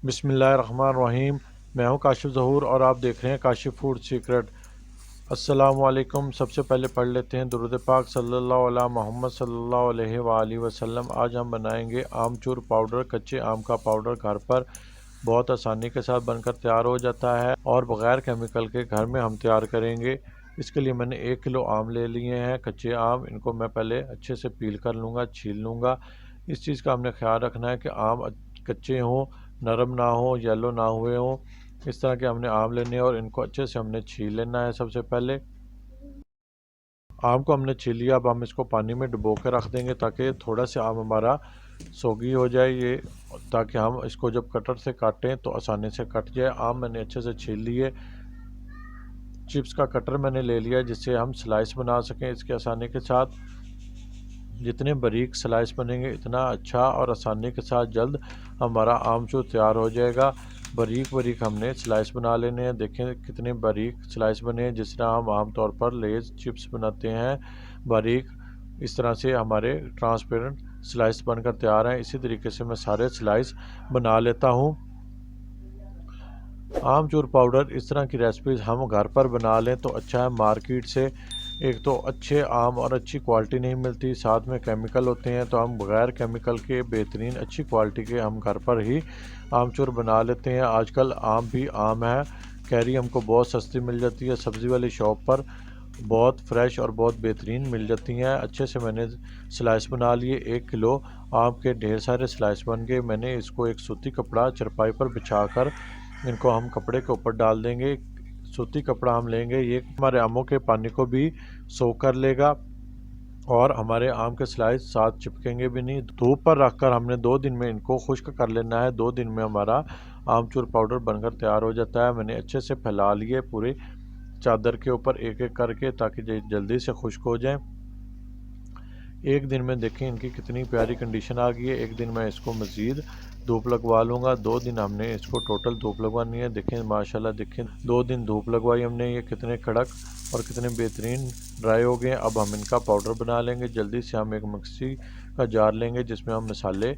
बिस्मिल्लाहिर्रहमानिर्रहीम। मैं हूं काशिफ ज़हूर और आप देख रहे हैं काशिफ फूड सीक्रेट। अस्सलाम वालेकुम। सबसे पहले पढ़ लेते हैं दुरूद पाक सल्लल्लाहु अला मोहम्मद सल्लल्लाहु अलैहि वसल्लम। आज हम बनाएंगे आमचूर पाउडर। कच्चे आम का पाउडर घर पर बहुत आसानी के साथ बनकर तैयार हो जाता है और बग़ैर केमिकल के घर में हम तैयार करेंगे। इसके लिए मैंने 1 किलो आम ले लिए हैं, कच्चे आम। इनको मैं पहले अच्छे से पील कर लूँगा, छील लूँगा। इस चीज़ का हमने ख्याल रखना है कि आम कच्चे हों, नरम ना हो, येलो ना हुए हों। इस तरह के हमने आम लेने हैं और इनको अच्छे से हमने छील लेना है। सबसे पहले आम को हमने छील लिया। अब हम इसको पानी में डुबो के रख देंगे ताकि थोड़ा सा आम हमारा सोगी हो जाए, ये ताकि हम इसको जब कटर से काटें तो आसानी से कट जाए। आम मैंने अच्छे से छील लिए। चिप्स का कटर मैंने ले लिया जिससे हम स्लाइस बना सकें इसके आसानी के साथ। जितने बारीक स्लाइस बनेंगे इतना अच्छा और आसानी के साथ जल्द हमारा आमचूर तैयार हो जाएगा। बारीक बारीक हमने स्लाइस बना लेने हैं। देखें कितने बारीक स्लाइस बने हैं, जिस तरह हम आमतौर पर लेज़ चिप्स बनाते हैं बारीक। इस तरह से हमारे ट्रांसपेरेंट स्लाइस बनकर तैयार हैं। इसी तरीके से मैं सारे स्लाइस बना लेता हूँ। आमचूर पाउडर इस तरह की रेसिपीज़ हम घर पर बना लें तो अच्छा है। मार्केट से एक तो अच्छे आम और अच्छी क्वालिटी नहीं मिलती, साथ में केमिकल होते हैं, तो हम बग़ैर केमिकल के बेहतरीन अच्छी क्वालिटी के हम घर पर ही आमचूर बना लेते हैं। आजकल आम भी आम है, कैरी हमको बहुत सस्ती मिल जाती है, सब्ज़ी वाली शॉप पर बहुत फ्रेश और बहुत बेहतरीन मिल जाती हैं। अच्छे से मैंने स्लाइस बना लिए। 1 किलो आम के ढेर सारे स्लाइस बन गए। मैंने इसको एक सूती कपड़ा चरपाई पर बिछा कर इनको हम कपड़े के ऊपर डाल देंगे। सूती कपड़ा हम लेंगे, ये हमारे आमों के पानी को भी सोख कर लेगा और हमारे आम के स्लाइस साथ चिपकेंगे भी नहीं। धूप पर रखकर हमने 2 दिन में इनको खुश्क कर लेना है। 2 दिन में हमारा आमचूर पाउडर बनकर तैयार हो जाता है। मैंने अच्छे से फैला लिए पूरे चादर के ऊपर एक एक करके, ताकि जल्दी से खुश्क हो जाए। 1 दिन में देखें इनकी कितनी प्यारी कंडीशन आ गई है। 1 दिन मैं इसको मज़ीद धूप लगवा लूँगा। 2 दिन हमने इसको टोटल धूप लगवानी है। देखें माशाल्लाह, देखें 2 दिन धूप लगवाई हमने, ये कितने कड़क और कितने बेहतरीन ड्राई हो गए। अब हम इनका पाउडर बना लेंगे। जल्दी से हम एक मिक्सी का जार लेंगे जिसमें हम मसाले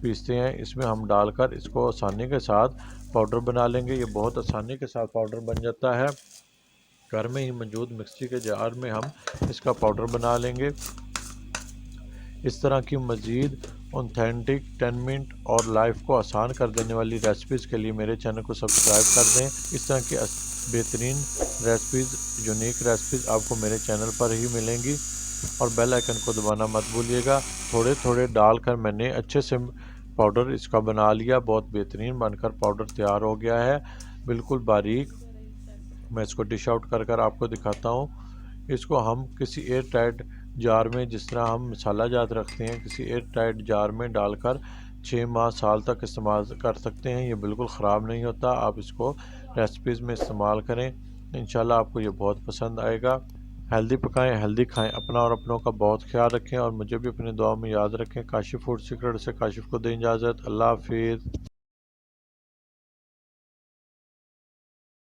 पीसते हैं, इसमें हम डालकर इसको आसानी के साथ पाउडर बना लेंगे। ये बहुत आसानी के साथ पाउडर बन जाता है। घर में ही मौजूद मिक्सी के जार में हम इसका पाउडर बना लेंगे। इस तरह की मज़ीद ऑथेंटिक 10 मिनट और लाइफ को आसान कर देने वाली रेसिपीज़ के लिए मेरे चैनल को सब्सक्राइब कर दें। इस तरह की बेहतरीन रेसिपीज़, यूनिक रेसिपीज़ आपको मेरे चैनल पर ही मिलेंगी। और बेल आइकन को दबाना मत भूलिएगा। थोड़े थोड़े डालकर मैंने अच्छे से पाउडर इसका बना लिया। बहुत बेहतरीन बनकर पाउडर तैयार हो गया है, बिल्कुल बारीक। मैं इसको डिश आउट कर कर आपको दिखाता हूँ। इसको हम किसी एयर टाइट जार में, जिस तरह हम मसाला जात रखते हैं, किसी एयर टाइट जार में डालकर 6 माह साल तक इस्तेमाल कर सकते हैं। ये बिल्कुल ख़राब नहीं होता। आप इसको रेसिपीज़ में इस्तेमाल करें, इंशाल्लाह आपको ये बहुत पसंद आएगा। हेल्दी पकाएं, हेल्दी खाएं। अपना और अपनों का बहुत ख्याल रखें और मुझे भी अपनी दुआ में याद रखें। काशिफ फूड सीक्रेट से काशिफ को दें इजाज़त। अल्लाह हाफिज़।